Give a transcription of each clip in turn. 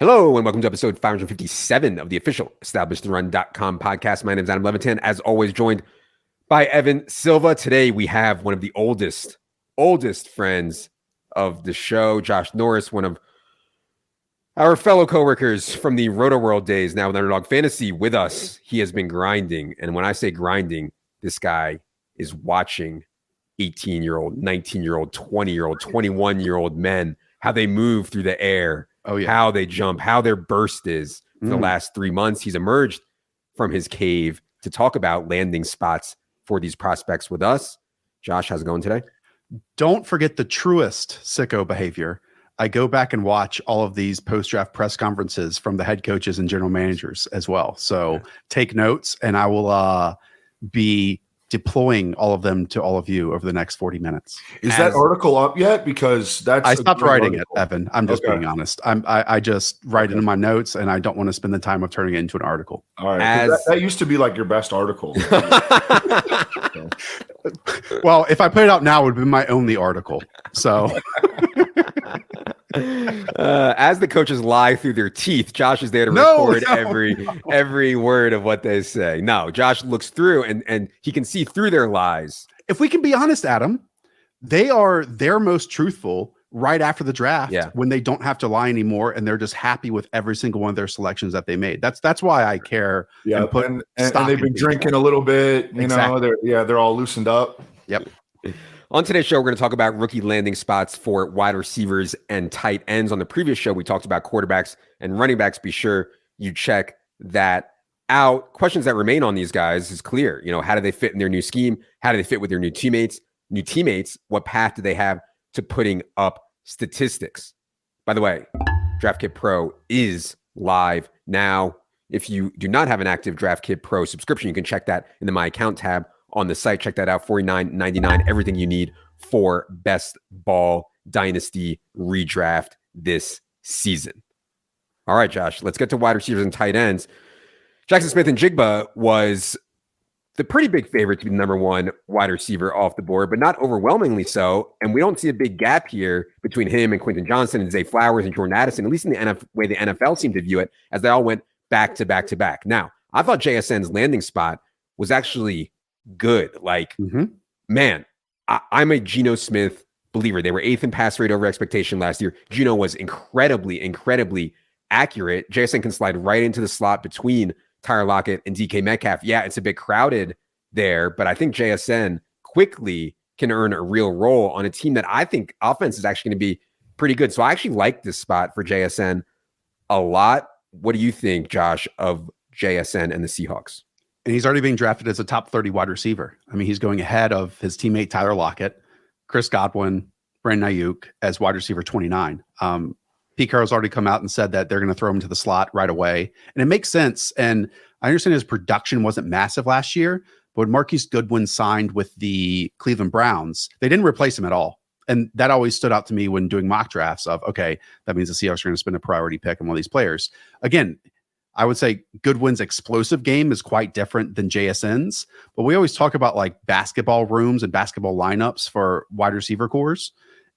Hello, and welcome to episode 557 of the official EstablishTheRun.com podcast. My name is Adam Levitan, as always, joined by Evan Silva. Today, we have one of the oldest friends of the show, Josh Norris, one of our fellow coworkers from the Roto World days, now with Underdog Fantasy, with us. He has been grinding, and when I say grinding, this guy is watching 18-year-old, 19-year-old, 20-year-old, 21-year-old men, how they move through the air. Oh, yeah. How they jump, how their burst is for the last 3 months. He's emerged from his cave to talk about landing spots for these prospects with us. Josh, how's it going today? Don't forget the truest sicko behavior. I go back and watch all of these post-draft press conferences from the head coaches and general managers as well. So take notes, and I will be deploying all of them to all of you over the next 40 minutes. Is that article up yet? Because I stopped writing it, Evan. I'm just being honest. I just write it in my notes, and I don't want to spend the time of turning it into an article. All right. That used to be like your best article. Well, if I put it out now, it would have been my only article. So as the coaches lie through their teeth, Josh is there to record every word of what they say. No, Josh looks through and he can see through their lies. If we can be honest, Adam, they are their most truthful right after the draft when they don't have to lie anymore, and they're just happy with every single one of their selections that they made. That's why I care. Yeah, and they've been drinking a little bit. You know, they're all loosened up. Yep. On today's show, we're going to talk about rookie landing spots for wide receivers and tight ends. On the previous show, we talked about quarterbacks and running backs. Be sure you check that out. Questions that remain on these guys is clear. You know, how do they fit in their new scheme? How do they fit with their new teammates? What path do they have to putting up statistics? By the way, Draft Kit Pro is live now. If you do not have an active Draft Kit Pro subscription, you can check that in the My Account tab on the site. Check that out. $49.99. Everything you need for best ball dynasty redraft this season. All right, Josh, let's get to wide receivers and tight ends. Jaxon Smith-Njigba was the pretty big favorite to be the number one wide receiver off the board, but not overwhelmingly so. And we don't see a big gap here between him and Quentin Johnston and Zay Flowers and Jordan Addison, at least in the way the NFL seemed to view it, as they all went back to back to back. Now, I thought JSN's landing spot was actually good. Like, man, I'm a Geno Smith believer. They were 8th in pass rate over expectation last year. Geno was incredibly accurate. JSN can slide right into the slot between Tyler Lockett and DK Metcalf. Yeah, it's a bit crowded there, but I think JSN quickly can earn a real role on a team that I think offense is actually going to be pretty good. So I actually like this spot for JSN a lot. What do you think, Josh, of JSN and the Seahawks? And he's already being drafted as a top 30 wide receiver. I mean, he's going ahead of his teammate Tyler Lockett, Chris Godwin, Brandon Ayuk as wide receiver 29. Pete Carroll's already come out and said that they're going to throw him to the slot right away. And it makes sense. And I understand his production wasn't massive last year, but when Marquise Goodwin signed with the Cleveland Browns, they didn't replace him at all. And that always stood out to me when doing mock drafts of, okay, that means the Seahawks are going to spend a priority pick on one of these players. Again, I would say Goodwin's explosive game is quite different than JSN's, but we always talk about like basketball rooms and basketball lineups for wide receiver cores.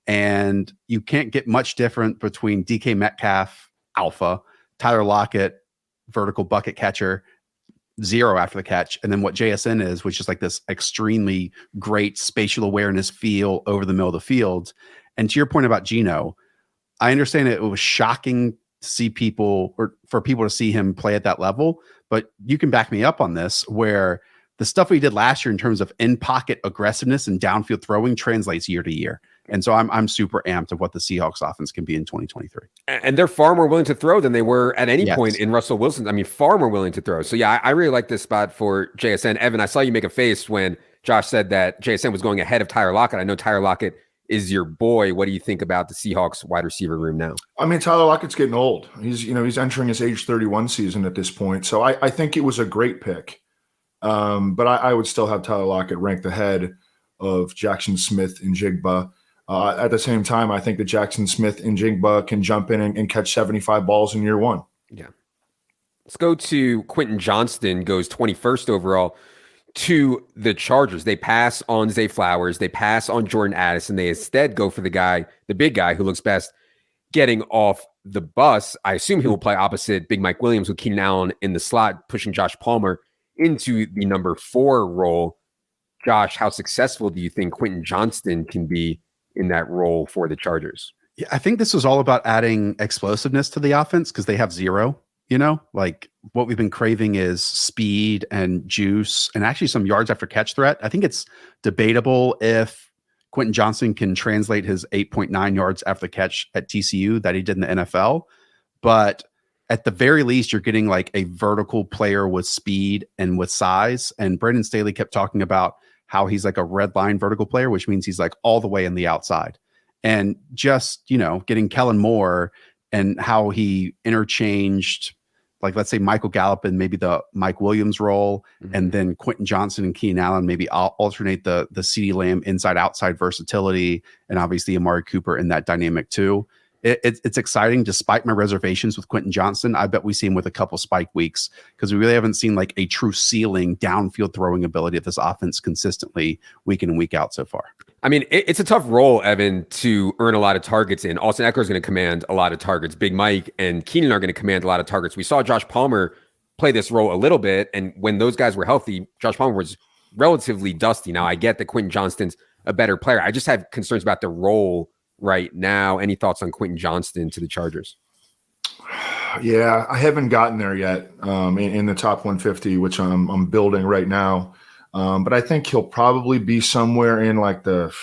And you can't get much different between DK Metcalf, alpha, Tyler Lockett, vertical bucket catcher, 0 after the catch, and then what JSN is, which is like this extremely great spatial awareness feel over the middle of the field. And to your point about Geno, I understand it was shocking to see people, or for people to see him play at that level, but you can back me up on this, where the stuff we did last year in terms of in-pocket aggressiveness and downfield throwing translates year to year. And so I'm super amped of what the Seahawks offense can be in 2023. And they're far more willing to throw than they were at any point in Russell Wilson. I mean, far more willing to throw. So yeah, I really like this spot for JSN. Evan, I saw you make a face when Josh said that JSN was going ahead of Tyler Lockett. I know Tyler Lockett is your boy. What do you think about the Seahawks wide receiver room now? I mean, Tyler Lockett's getting old. He's entering his age 31 season at this point. So I think it was a great pick. But I would still have Tyler Lockett ranked ahead of Jaxon Smith-Njigba. At the same time, I think that Jaxon Smith-Njigba can jump in and catch 75 balls in year one. Yeah. Let's go to Quentin Johnston, goes 21st overall to the Chargers. They pass on Zay Flowers. They pass on Jordan Addison. They instead go for the big guy who looks best getting off the bus, I assume he will play opposite Big Mike Williams with Keenan Allen in the slot, pushing Josh Palmer into the number 4 role. Josh, how successful do you think Quentin Johnston can be in that role for the Chargers? Yeah, I think this was all about adding explosiveness to the offense because they have 0. Like what we've been craving is speed and juice and actually some yards after catch threat. I think it's debatable if Quentin Johnston can translate his 8.9 yards after catch at TCU that he did in the NFL. But at the very least, you're getting like a vertical player with speed and with size. And Brandon Staley kept talking about how he's like a red line vertical player, which means he's like all the way in the outside. And just, getting Kellen Moore and how he interchanged, like, let's say Michael Gallup and maybe the Mike Williams role, and then Quentin Johnston and Keenan Allen, maybe I'll alternate the CeeDee Lamb inside-outside versatility, and obviously Amari Cooper in that dynamic too. It's exciting despite my reservations with Quentin Johnston. I bet we see him with a couple spike weeks because we really haven't seen like a true ceiling downfield throwing ability of this offense consistently week in and week out so far. I mean, it's a tough role, Evan, to earn a lot of targets in. Austin Eckler is going to command a lot of targets. Big Mike and Keenan are going to command a lot of targets. We saw Josh Palmer play this role a little bit, and when those guys were healthy, Josh Palmer was relatively dusty. Now, I get that Quentin Johnston's a better player. I just have concerns about the role right now. Any thoughts on Quentin Johnston to the Chargers? Yeah, I haven't gotten there yet in the top 150, which I'm building right now. But I think he'll probably be somewhere in like the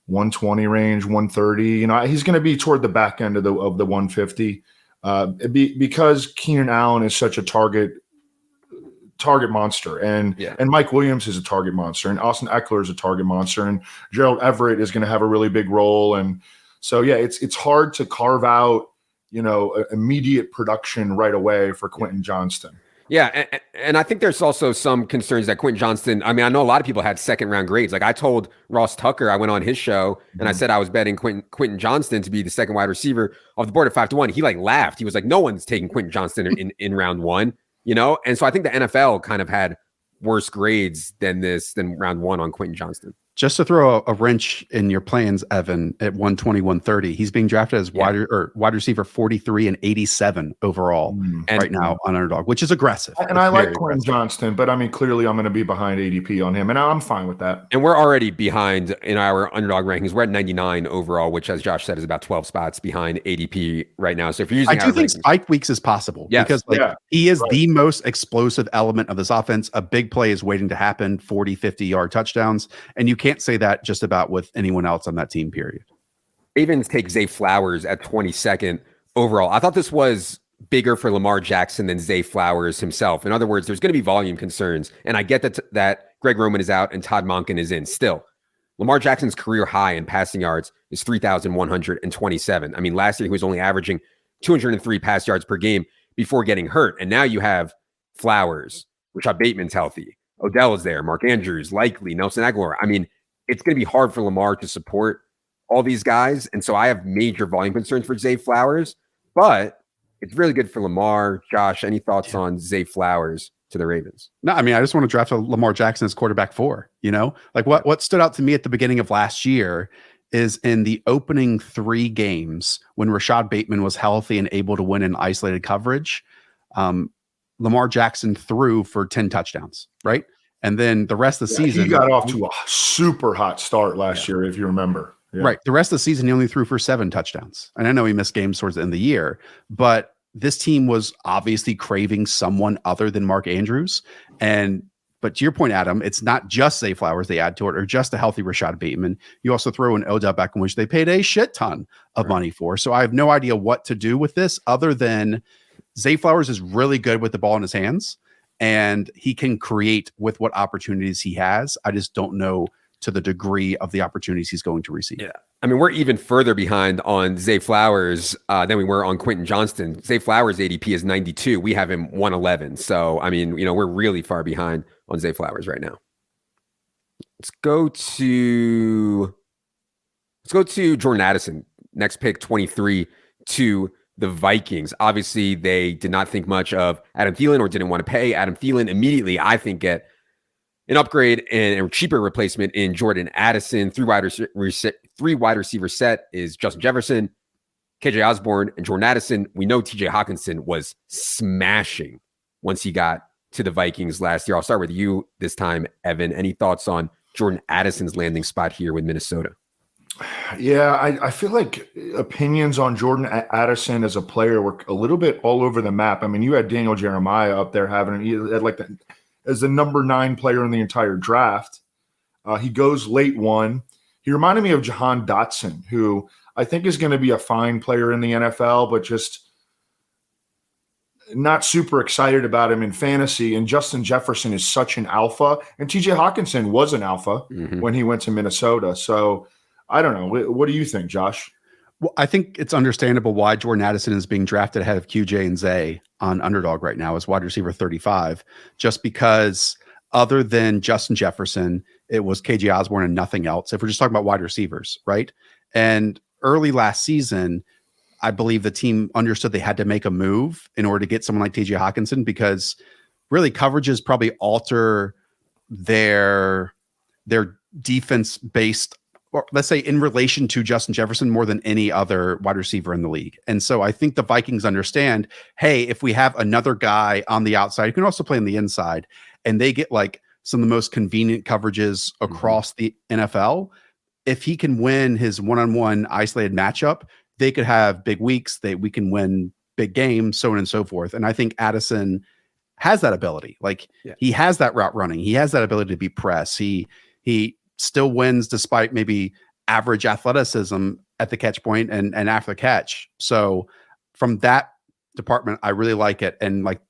120 range, 130. He's going to be toward the back end of the 150 because Keenan Allen is such a target monster, and Mike Williams is a target monster, and Austin Eckler is a target monster, and Gerald Everett is going to have a really big role, and so it's hard to carve out immediate production right away for Quentin Johnston. Yeah, and I think there's also some concerns that Quentin Johnston, I mean, I know a lot of people had second-round grades. Like I told Ross Tucker, I went on his show, and I said I was betting Quentin Johnston to be the second wide receiver off the board at 5-1. He like laughed. He was like, no one's taking Quentin Johnston in round 1, And so I think the NFL kind of had worse grades than round 1 on Quentin Johnston. Just to throw a wrench in your plans, Evan, at 120, 130, he's being drafted as wide receiver 43 and 87 overall right now on Underdog, which is aggressive. And I like Quentin Johnston, but I mean, clearly I'm going to be behind ADP on him, and I'm fine with that. And we're already behind in our Underdog rankings. We're at 99 overall, which, as Josh said, is about 12 spots behind ADP right now. So if you're using, I do think spike weeks is possible because he is the most explosive element of this offense. A big play is waiting to happen, 40, 50-yard touchdowns, and you can't say that just about with anyone else on that team, period. Ravens take Zay Flowers at 22nd overall. I thought this was bigger for Lamar Jackson than Zay Flowers himself. In other words, there's going to be volume concerns. And I get that Greg Roman is out and Todd Monken is in. Still, Lamar Jackson's career high in passing yards is 3,127. I mean, last year he was only averaging 203 pass yards per game before getting hurt. And now you have Flowers, Rashad Bateman's healthy. Odell is there. Mark Andrews, likely. Nelson Aguilar. I mean, it's going to be hard for Lamar to support all these guys. And so I have major volume concerns for Zay Flowers, but it's really good for Lamar. Josh, any thoughts on Zay Flowers to the Ravens? No, I mean, I just want to draft a Lamar Jackson as quarterback 4, like what stood out to me at the beginning of last year is in the opening 3 games when Rashad Bateman was healthy and able to win in isolated coverage. Lamar Jackson threw for 10 touchdowns, right? And then the rest of the season, he got off to a super hot start last year, if you remember. Yeah. Right. The rest of the season, he only threw for 7 touchdowns. And I know he missed games towards the end of the year, but this team was obviously craving someone other than Mark Andrews. But to your point, Adam, it's not just Zay Flowers they add to it or just a healthy Rashad Bateman. You also throw in Odell Beckham, which they paid a shit ton of money for. So I have no idea what to do with this other than Zay Flowers is really good with the ball in his hands and he can create with what opportunities he has. I just don't know to the degree of the opportunities he's going to receive. Yeah. I mean, we're even further behind on Zay Flowers than we were on Quentin Johnston. Zay Flowers ADP is 92. We have him 111. So, I mean, we're really far behind on Zay Flowers right now. Let's go to Jordan Addison. Next pick, 23 to the Vikings. Obviously, they did not think much of Adam Thielen or didn't want to pay Adam Thielen. Immediately, I think, get an upgrade and a cheaper replacement in Jordan Addison. Three wide receiver set is Justin Jefferson, KJ Osborne and Jordan Addison. We know TJ Hawkinson was smashing once he got to the Vikings last year. I'll start with you this time, Evan. Any thoughts on Jordan Addison's landing spot here with Minnesota? Yeah, I feel like opinions on Jordan Addison as a player were a little bit all over the map. I mean, you had Daniel Jeremiah up there as the number 9 player in the entire draft. He goes late 1. He reminded me of Jahan Dotson, who I think is going to be a fine player in the NFL, but just not super excited about him in fantasy. And Justin Jefferson is such an alpha. And TJ Hawkinson was an alpha when he went to Minnesota. So I don't know. What do you think, Josh? Well, I think it's understandable why Jordan Addison is being drafted ahead of QJ and Zay on Underdog right now as wide receiver 35, just because other than Justin Jefferson, it was KJ Osborne and nothing else. If we're just talking about wide receivers, right? And early last season, I believe the team understood they had to make a move in order to get someone like TJ Hawkinson, because really coverages probably alter their defense based, or let's say in relation to Justin Jefferson, more than any other wide receiver in the league. And so I think the Vikings understand, hey, if we have another guy on the outside who can also play on the inside, and they get like some of the most convenient coverages across the NFL, if he can win his one-on-one isolated matchup, they could have big weeks. We can win big games, so on and so forth. And I think Addison has that ability. Like he has that route running. He has that ability to be press. He still wins despite maybe average athleticism at the catch point and after the catch. So from that department, I really like it. And like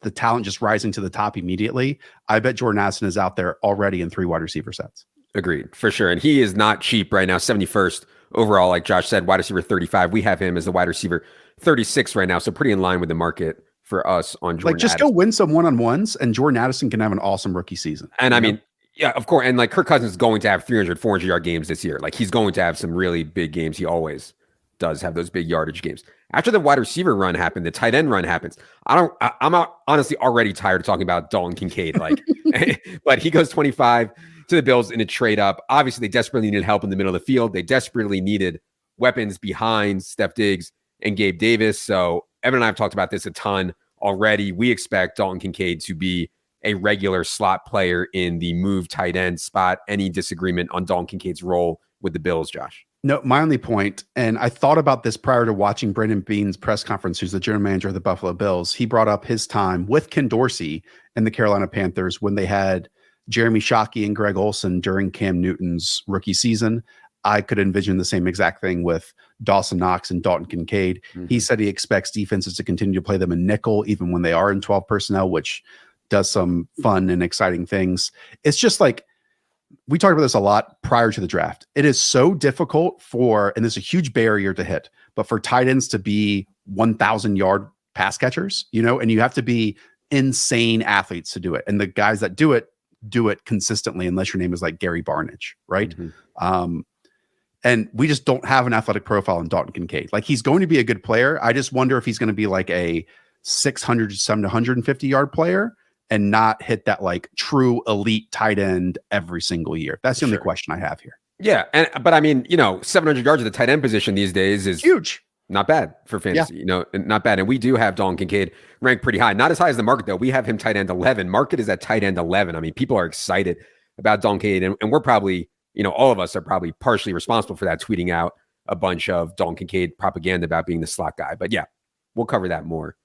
the talent just rising to the top immediately. I bet Jordan Addison is out there already in 3 wide receiver sets. Agreed, for sure. And he is not cheap right now. 71st overall, like Josh said, wide receiver 35. We have him as the wide receiver 36 right now. So pretty in line with the market for us on Jordan. Like just Addison. Go win some one-on-ones and Jordan Addison can have an awesome rookie season. And I mean, yeah, of course. And like Kirk Cousins is going to have 300, 400 yard games this year. Like he's going to have some really big games. He always does have those big yardage games. After the wide receiver run happened, the tight end run happens. I'm honestly already tired of talking about Dalton Kincaid. Like, but he goes 25 to the Bills in a trade up. Obviously, they desperately needed help in the middle of the field. They desperately needed weapons behind Steph Diggs and Gabe Davis. So Evan and I have talked about this a ton already. We expect Dalton Kincaid to be a regular slot player in the move tight end spot. Any disagreement on Dalton Kincaid's role with the Bills, Josh? No, my only point, and I thought about this prior to watching Brandon Beane's press conference, who's the general manager of the Buffalo Bills. He brought up his time with Ken Dorsey and the Carolina Panthers when they had Jeremy Shockey and Greg Olsen during Cam Newton's rookie season. I could envision the same exact thing with Dawson Knox and Dalton Kincaid. He said he expects defenses to continue to play them in nickel, even when they are in 12 personnel, which does some fun and exciting things. It's just like, we talked about this a lot prior to the draft. It is so difficult and there's a huge barrier to hit, but for tight ends to be 1,000 yard pass catchers, and you have to be insane athletes to do it. And the guys that do it consistently, unless your name is like Gary Barnidge, right? And we just don't have an athletic profile in Dalton Kincaid. Like he's going to be a good player. I just wonder if he's going to be like a 600 to 750 yard player and not hit that like true elite tight end every single year. That's the only question I have here. Yeah. But I mean, 700 yards at the tight end position these days is huge. Not bad for fantasy, not bad. And we do have Dalton Kincaid ranked pretty high. Not as high as the market, though. We have him tight end 11. Market is at tight end 11. I mean, people are excited about Dalton Kincaid. And we're probably, all of us are probably partially responsible for that, tweeting out a bunch of Dalton Kincaid propaganda about being the slot guy. But yeah, we'll cover that more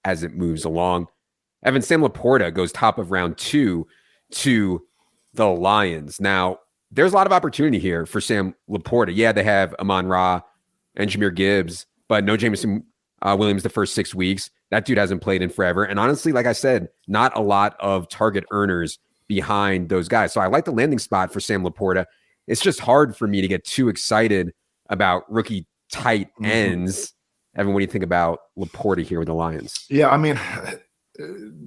as it moves along. Evan, Sam LaPorta goes top of round 2 to the Lions. Now, there's a lot of opportunity here for Sam LaPorta. Yeah, they have Amon-Ra and Jahmyr Gibbs, but no Jameson Williams the first 6 weeks. That dude hasn't played in forever. And honestly, like I said, not a lot of target earners behind those guys. So I like the landing spot for Sam LaPorta. It's just hard for me to get too excited about rookie tight ends. Evan, what do you think about LaPorta here with the Lions? Yeah, I mean,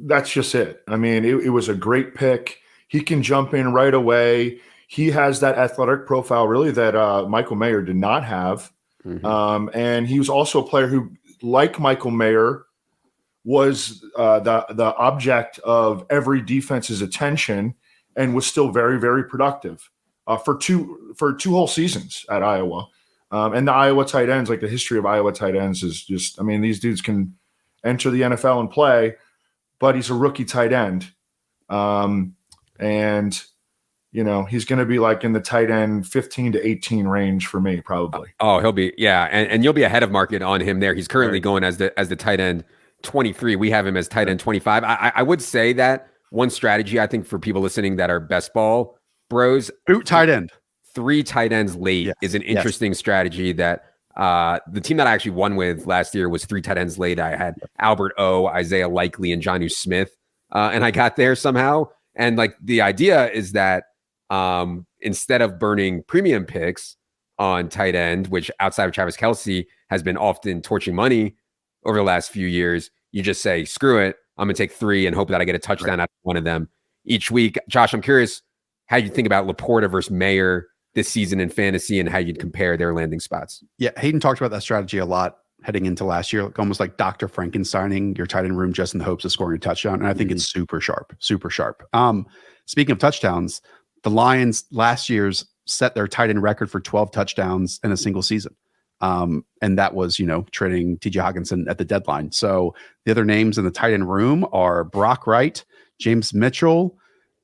that's just it. I mean, it was a great pick. He can jump in right away. He has that athletic profile really that Michael Mayer did not have. And he was also a player who, like Michael Mayer, was the object of every defense's attention and was still very, very productive for two whole seasons at Iowa. And the Iowa tight ends, like the history of Iowa tight ends is just, I mean, these dudes can enter the NFL and play, but he's a rookie tight end. And, you know, he's going to be like in the tight end 15 to 18 range for me, probably. Oh, he'll be, yeah. And you'll be ahead of market on him there. He's currently going as the tight end 23. We have him as tight end 25. I would say that one strategy, I think, for people listening that are best ball bros, boot tight end. 3 tight ends late is an interesting strategy that the team that I actually won with last year was 3 tight ends late. I had Albert O, Isaiah Likely, and Jonnu Smith. And I got there somehow. And like the idea is that instead of burning premium picks on tight end, which outside of Travis Kelce has been often torching money over the last few years, you just say, screw it. I'm going to take 3 and hope that I get a touchdown out of one of them each week. Josh, I'm curious how you think about LaPorta versus Mayer this season in fantasy and how you'd compare their landing spots. Yeah, Hayden talked about that strategy a lot heading into last year, almost like Dr. Frankensteining your tight end room just in the hopes of scoring a touchdown. And I think it's super sharp, super sharp. Speaking of touchdowns, the Lions last year's set their tight end record for 12 touchdowns in a single season. And that was, you know, trading TJ Hawkinson at the deadline. So the other names in the tight end room are Brock Wright, James Mitchell,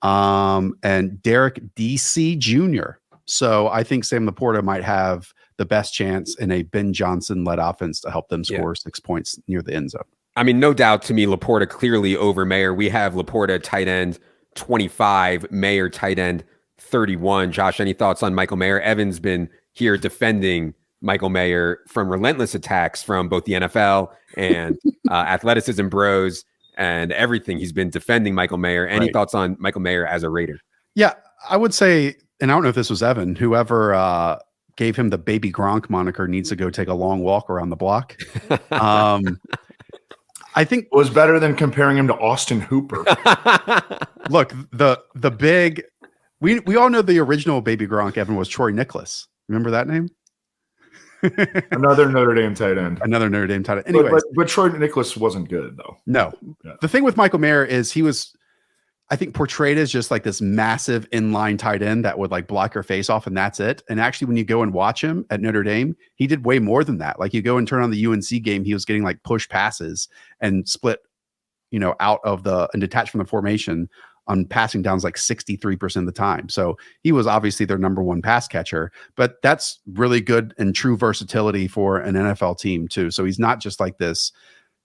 and Derek DC Jr. So I think Sam LaPorta might have the best chance in a Ben Johnson-led offense to help them score 6 points near the end zone. I mean, no doubt to me, LaPorta clearly over Mayer. We have LaPorta tight end 25, Mayer tight end 31. Josh, any thoughts on Michael Mayer? Evan's been here defending Michael Mayer from relentless attacks from both the NFL and athleticism bros and everything. He's been defending Michael Mayer. Any thoughts on Michael Mayer as a Raider? Yeah, I would say, and I don't know if this was Evan, whoever gave him the Baby Gronk moniker needs to go take a long walk around the block. I think it was better than comparing him to Austin Hooper. Look, the big, we all know the original Baby Gronk, Evan, was Troy Nicholas. Remember that name? Another Notre Dame tight end. Another Notre Dame tight end. Anyways, but Troy Nicholas wasn't good though. No. Yeah. The thing with Michael Mayer is he was, I think, portrayed as just like this massive inline tight end that would like block your face off and that's it. And actually, when you go and watch him at Notre Dame, he did way more than that. Like you go and turn on the UNC game, he was getting like push passes and split, you know, out of the and detached from the formation on passing downs like 63% of the time. So he was obviously their number one pass catcher, but that's really good and true versatility for an NFL team too. So he's not just like this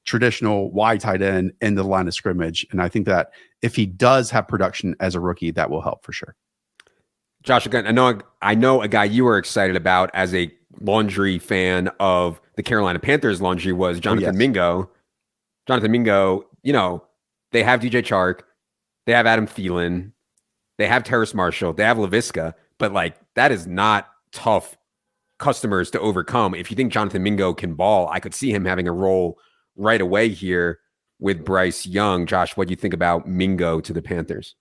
traditional wide tight end in the line of scrimmage. And I think that if he does have production as a rookie, that will help for sure. Josh, again, I know a guy you were excited about as a laundry fan of the Carolina Panthers laundry was Jonathan Mingo. Jonathan Mingo, you know, they have DJ Chark, they have Adam Thielen, they have Terrace Marshall, they have LaVisca, but like that is not tough customers to overcome. If you think Jonathan Mingo can ball, I could see him having a role right away here with Bryce Young. Josh, what do you think about Mingo to the Panthers?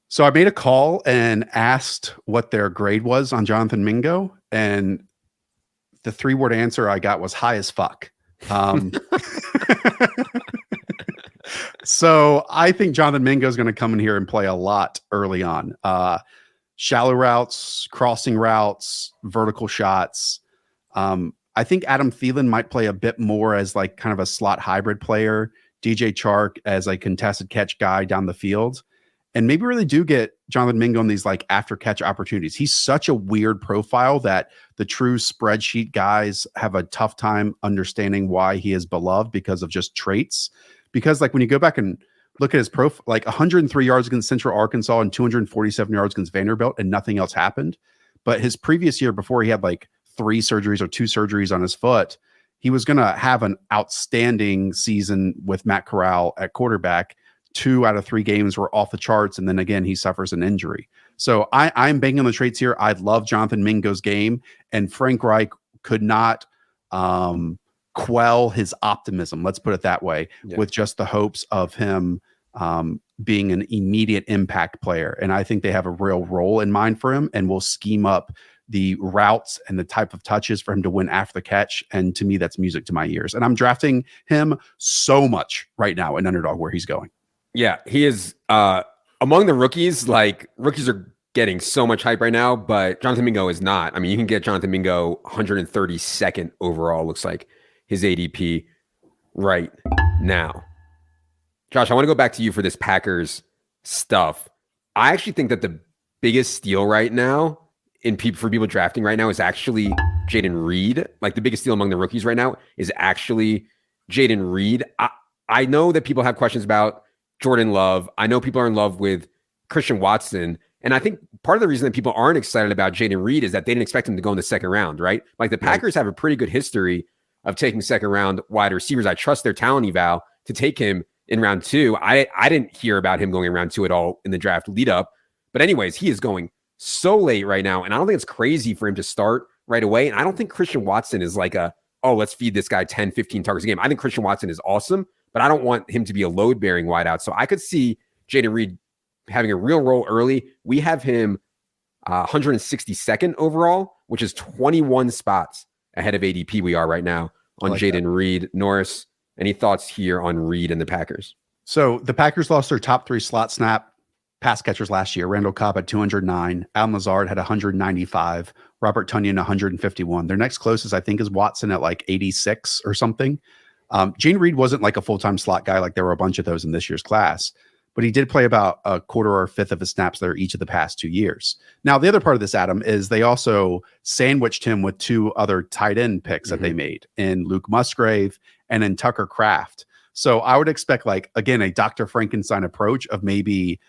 So I made a call and asked what their grade was on Jonathan Mingo, and the 3-word answer I got was high as fuck. So I think Jonathan Mingo is going to come in here and play a lot early on. Shallow routes, crossing routes, vertical shots. I think Adam Thielen might play a bit more as like kind of a slot hybrid player. DJ Chark as a contested catch guy down the field. And maybe really do get Jonathan Mingo in these like after catch opportunities. He's such a weird profile that the true spreadsheet guys have a tough time understanding why he is beloved because of just traits. Because like when you go back and look at his profile, like 103 yards against Central Arkansas and 247 yards against Vanderbilt and nothing else happened. But his previous year before he had like 3 surgeries or 2 surgeries on his foot, he was going to have an outstanding season with Matt Corral at quarterback. 2 out of 3 games were off the charts. And then again, he suffers an injury. So I'm banking on the traits here. I love Jonathan Mingo's game, and Frank Reich could not quell his optimism, let's put it that way, with just the hopes of him being an immediate impact player. And I think they have a real role in mind for him and will scheme up the routes and the type of touches for him to win after the catch. And to me, that's music to my ears. And I'm drafting him so much right now in Underdog where he's going. Yeah, he is among the rookies. Like rookies are getting so much hype right now, but Jonathan Mingo is not. I mean, you can get Jonathan Mingo 132nd overall, looks like his ADP right now. Josh, I want to go back to you for this Packers stuff. I actually think that the biggest steal right now for people drafting right now is actually Jayden Reed. Like the biggest steal among the rookies right now is actually Jayden Reed. I know that people have questions about Jordan Love. I know people are in love with Christian Watson. And I think part of the reason that people aren't excited about Jayden Reed is that they didn't expect him to go in the second round, right? Like the Packers have a pretty good history of taking second round wide receivers. I trust their talent eval to take him in round 2. I didn't hear about him going in round 2 at all in the draft lead up. But anyways, he is going so late right now. And I don't think it's crazy for him to start right away. And I don't think Christian Watson is like let's feed this guy 10, 15 targets a game. I think Christian Watson is awesome, but I don't want him to be a load-bearing wideout. So I could see Jayden Reed having a real role early. We have him 162nd overall, which is 21 spots ahead of ADP we are right now on Jayden Reed. Norris, any thoughts here on Reed and the Packers? So the Packers lost their top 3 slot snap pass catchers last year. Randall Cobb had 209. Allen Lazard had 195. Robert Tonyan 151. Their next closest, I think, is Watson at like 86 or something. Jayden Reed wasn't like a full-time slot guy. Like there were a bunch of those in this year's class, but he did play about a quarter or a fifth of his snaps there each of the past 2 years. Now, the other part of this, Adam, is they also sandwiched him with 2 other tight end picks that they made in Luke Musgrave and in Tucker Kraft. So I would expect, like, again, a Dr. Frankenstein approach of maybe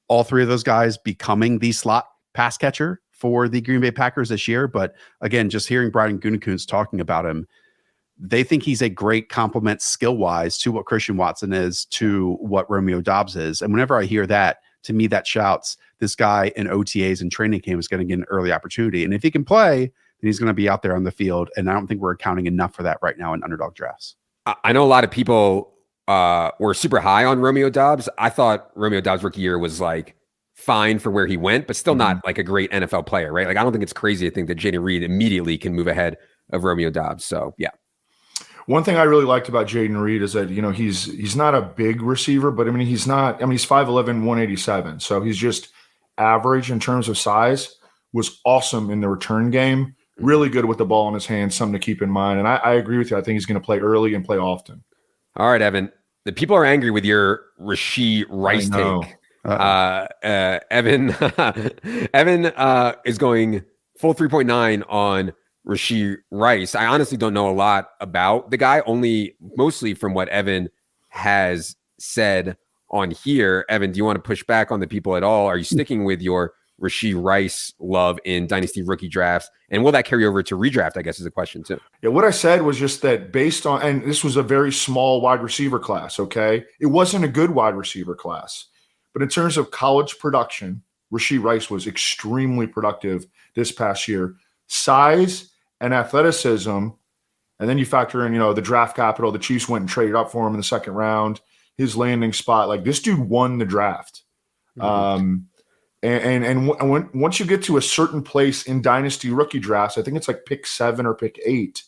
all 3 of those guys becoming the slot pass catcher for the Green Bay Packers this year. But again, just hearing Brian Gutekunst talking about him, they think he's a great complement skill-wise to what Christian Watson is, to what Romeo Doubs is. And whenever I hear that, to me, that shouts this guy in OTAs and training camp is going to get an early opportunity. And if he can play, then he's going to be out there on the field. And I don't think we're accounting enough for that right now in underdog drafts. I know a lot of people were super high on Romeo Doubs. I thought Romeo Doubs' rookie year was like fine for where he went, but still not like a great NFL player, right? Like I don't think it's crazy to think that Jayden Reed immediately can move ahead of Romeo Doubs. So yeah. One thing I really liked about Jayden Reed is that, he's not a big receiver, but he's 5'11", 187. So he's just average in terms of size. Was awesome in the return game. Really good with the ball in his hands, something to keep in mind. And I agree with you. I think he's going to play early and play often. All right, Evan. The people are angry with your Rashee Rice take. Evan is going full 3.9 on Rashee Rice. I honestly don't know a lot about the guy, mostly from what Evan has said on here. Evan, do you want to push back on the people at all? Are you sticking with your Rashee Rice love in dynasty rookie drafts? And will that carry over to redraft, I guess, is a question too. Yeah, what I said was just that based on, and this was a very small wide receiver class, okay? It wasn't a good wide receiver class. But in terms of college production, Rashee Rice was extremely productive this past year. Size and athleticism, and then you factor in, the draft capital. The Chiefs went and traded up for him in the second round. His landing spot, like this dude won the draft. And once you get to a certain place in dynasty rookie drafts, I think it's like pick 7 or pick 8,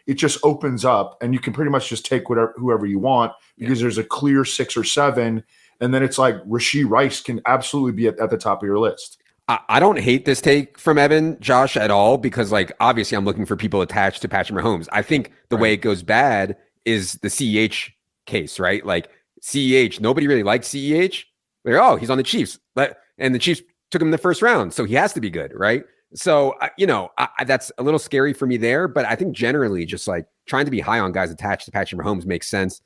it just opens up and you can pretty much just take whoever you want because there's a clear 6 or 7. And then it's like Rashee Rice can absolutely be at the top of your list. I don't hate this take from Evan, Josh, at all, because like obviously I'm looking for people attached to Patrick Mahomes. I think the way it goes bad is the CEH case, right? Like CEH, nobody really likes CEH. They're, he's on the Chiefs. And the Chiefs took him in the first round, so he has to be good, right? So, that's a little scary for me there. But I think generally just like trying to be high on guys attached to Patrick Mahomes makes sense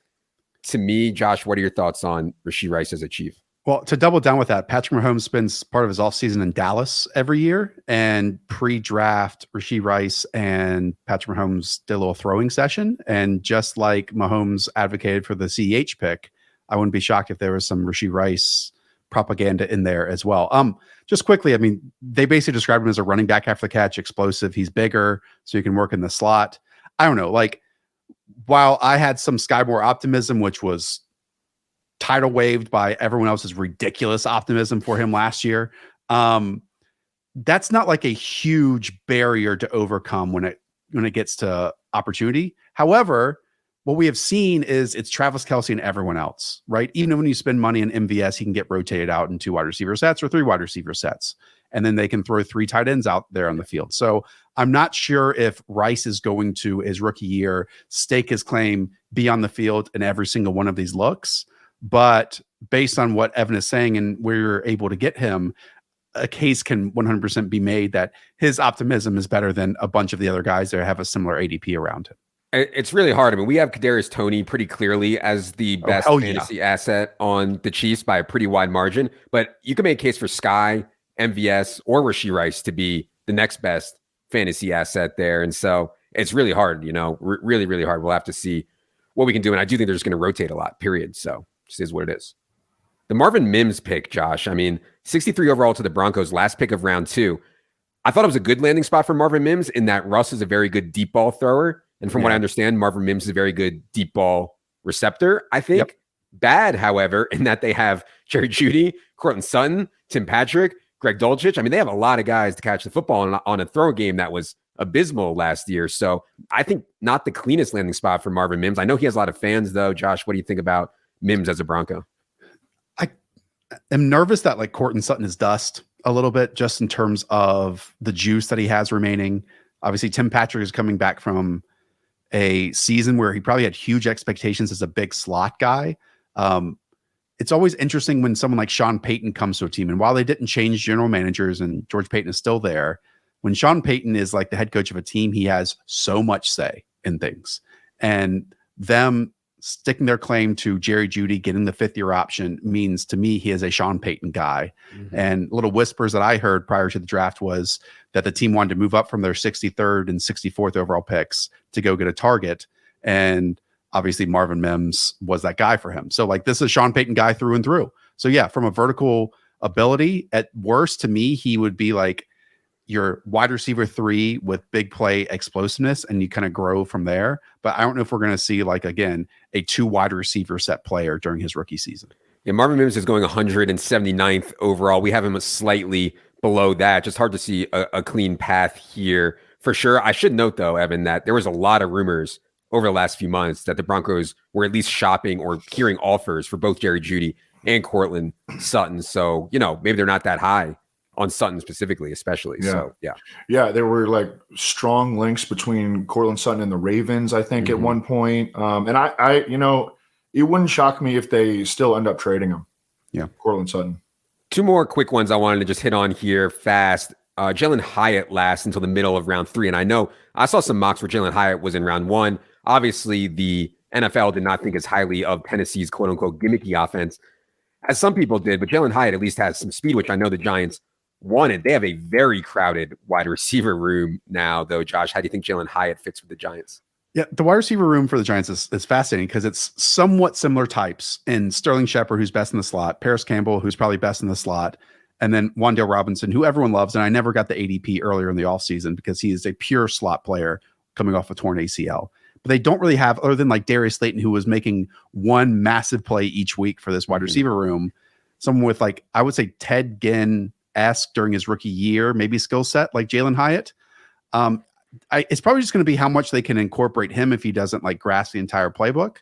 to me. Josh, what are your thoughts on Rashee Rice as a Chief? Well, to double down with that, Patrick Mahomes spends part of his offseason in Dallas every year. And pre-draft, Rashee Rice and Patrick Mahomes did a little throwing session. And just like Mahomes advocated for the CEH pick, I wouldn't be shocked if there was some Rashee Rice propaganda in there as well. Just quickly, they basically described him as a running back after the catch, explosive. He's bigger, so you can work in the slot. I don't know. Like, while I had some Skymore optimism, which was tidal waved by everyone else's ridiculous optimism for him last year, that's not like a huge barrier to overcome when it gets to opportunity. However, what we have seen is it's Travis Kelce and everyone else, right? Even when you spend money in MVS, he can get rotated out in 2 wide receiver sets or 3 wide receiver sets. And then they can throw 3 tight ends out there on the field. So I'm not sure if Rice is going to, his rookie year, stake his claim, be on the field in every single one of these looks. But based on what Evan is saying and we're able to get him, a case can 100% be made that his optimism is better than a bunch of the other guys that have a similar ADP around him. It's really hard. I mean, we have Kadarius Toney pretty clearly as the best fantasy asset on the Chiefs by a pretty wide margin. But you can make a case for Sky, MVS, or Rashee Rice to be the next best fantasy asset there. And so it's really hard, really, really hard. We'll have to see what we can do. And I do think they're just going to rotate a lot, period. So just is what it is. The Marvin Mims pick, Josh, I mean, 63 overall to the Broncos, last pick of round 2. I thought it was a good landing spot for Marvin Mims in that Russ is a very good deep ball thrower. And from what I understand, Marvin Mims is a very good deep ball receptor, I think. Yep. Bad, however, in that they have Jerry Jeudy, Courtland Sutton, Tim Patrick, Greg Dulcich. I mean, they have a lot of guys to catch the football on a throw game that was abysmal last year. So I think not the cleanest landing spot for Marvin Mims. I know he has a lot of fans, though. Josh, what do you think about Mims as a Bronco? I am nervous that Courtland Sutton is dust a little bit just in terms of the juice that he has remaining. Obviously, Tim Patrick is coming back from a season where he probably had huge expectations as a big slot guy. It's always interesting when someone like Sean Payton comes to a team. And while they didn't change general managers and George Payton is still there, when Sean Payton is like the head coach of a team, he has so much say in things. And them sticking their claim to Jerry Jeudy getting the 5th-year option means to me he is a Sean Payton guy. Mm-hmm. And little whispers that I heard prior to the draft was that the team wanted to move up from their 63rd and 64th overall picks to go get a target. And obviously Marvin Mims was that guy for him. So this is a Sean Payton guy through and through. So yeah, from a vertical ability, at worst to me, he would be like your wide receiver 3 with big play explosiveness, and you kind of grow from there. But I don't know if we're going to see again, a 2 wide receiver set player during his rookie season. Yeah, Marvin Mims is going 179th overall. We have him slightly below that. Just hard to see a clean path here for sure. I should note though, Evan, that there was a lot of rumors over the last few months that the Broncos were at least shopping or hearing offers for both Jerry Jeudy and Courtland Sutton. So, maybe they're not that high on Sutton specifically, especially. Yeah. So, yeah, there were strong links between Courtland Sutton and the Ravens, I think, at one point. And I it wouldn't shock me if they still end up trading him. Yeah, Courtland Sutton. 2 more quick ones I wanted to just hit on here fast. Jalin Hyatt lasts until the middle of round 3. And I know I saw some mocks where Jalin Hyatt was in round 1. Obviously, the NFL did not think as highly of Tennessee's quote-unquote gimmicky offense as some people did. But Jalin Hyatt at least has some speed, which I know the Giants wanted. They have a very crowded wide receiver room now, though. Josh, how do you think Jalin Hyatt fits with the Giants? Yeah, the wide receiver room for the Giants is fascinating because it's somewhat similar types in Sterling Shepard, who's best in the slot, Paris Campbell, who's probably best in the slot, and then Wan'Dale Robinson, who everyone loves. And I never got the ADP earlier in the offseason because he is a pure slot player coming off a torn ACL. But they don't really have, other than Darius Slayton, who was making one massive play each week for this wide receiver room, someone with I would say Ted Ginn-esque during his rookie year, maybe skill set like Jalin Hyatt. It's probably just going to be how much they can incorporate him if he doesn't grasp the entire playbook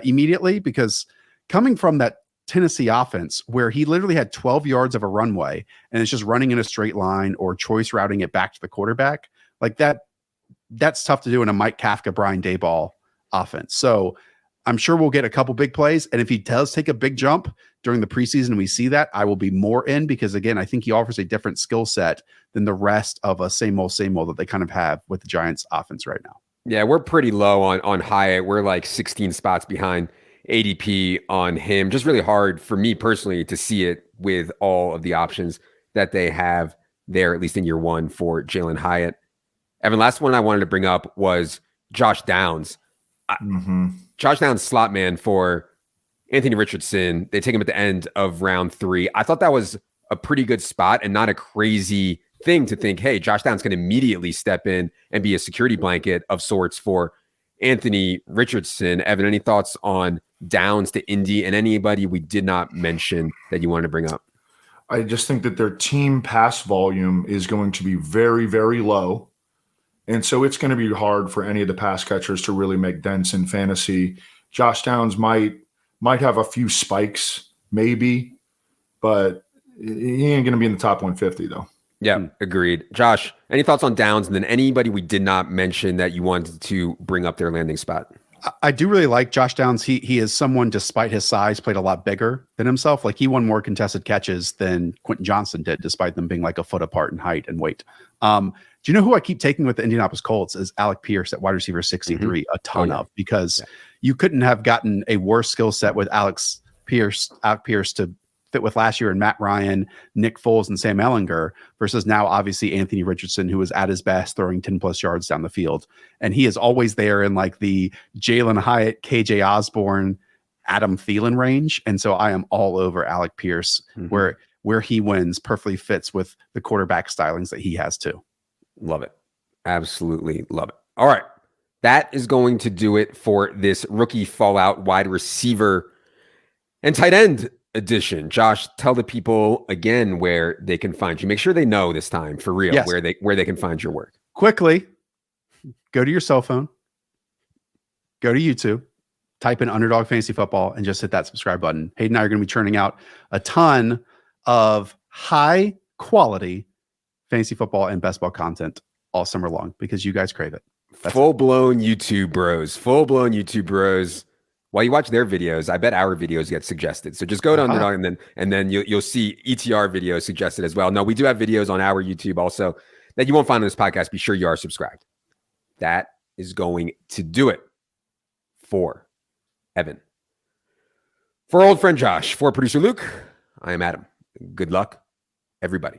immediately, because coming from that Tennessee offense where he literally had 12 yards of a runway and it's just running in a straight line or choice routing it back to the quarterback, that's tough to do in a Mike Kafka, Brian Daboll offense. So I'm sure we'll get a couple big plays. And if he does take a big jump during the preseason and we see that, I will be more in, because again, I think he offers a different skill set than the rest of a same old that they kind of have with the Giants offense right now. Yeah, we're pretty low on Hyatt. We're 16 spots behind ADP on him. Just really hard for me personally to see it with all of the options that they have there, at least in year 1 for Jalin Hyatt. Evan, last one I wanted to bring up was Josh Downs. Josh Downs, slot man for Anthony Richardson. They take him at the end of round 3. I thought that was a pretty good spot and not a crazy thing to think, hey, Josh Downs can immediately step in and be a security blanket of sorts for Anthony Richardson. Evan, any thoughts on Downs to Indy and anybody we did not mention that you wanted to bring up? I just think that their team pass volume is going to be very, very low. And so it's going to be hard for any of the pass catchers to really make dents in fantasy. Josh Downs might have a few spikes, maybe, but he ain't going to be in the top 150 though. Yeah, agreed. Josh, any thoughts on Downs? And then anybody we did not mention that you wanted to bring up their landing spot? I do really like Josh Downs. He is someone, despite his size, played a lot bigger than himself. Like, he won more contested catches than Quentin Johnston did, despite them being like a foot apart in height and weight. Do you know who I keep taking with the Indianapolis Colts is Alec Pierce at wide receiver 63, a ton of, because you couldn't have gotten a worse skill set with Alec Pierce to fit with last year and Matt Ryan, Nick Foles, and Sam Ehlinger versus now obviously Anthony Richardson, who is at his best throwing 10 plus yards down the field. And he is always there in like the Jalin Hyatt, KJ Osborne, Adam Thielen range. And so I am all over Alec Pierce, where he wins perfectly fits with the quarterback stylings that he has too. Love it. Absolutely love it. All right. That is going to do it for this rookie fallout wide receiver and tight end edition. Josh, tell the people again where they can find you. Make sure they know this time for real where they can find your work. Quickly, go to your cell phone, go to YouTube, type in Underdog Fantasy Football, and just hit that subscribe button. Hayden and I are going to be churning out a ton of high quality fantasy football and best ball content all summer long because you guys crave it. Full-blown YouTube bros. While you watch their videos, I bet our videos get suggested. So just go to Underdog and then you'll see ETR videos suggested as well. No, we do have videos on our YouTube also that you won't find on this podcast. Be sure you are subscribed. That is going to do it for Evan. For old friend Josh, for producer Luke, I am Adam. Good luck, everybody.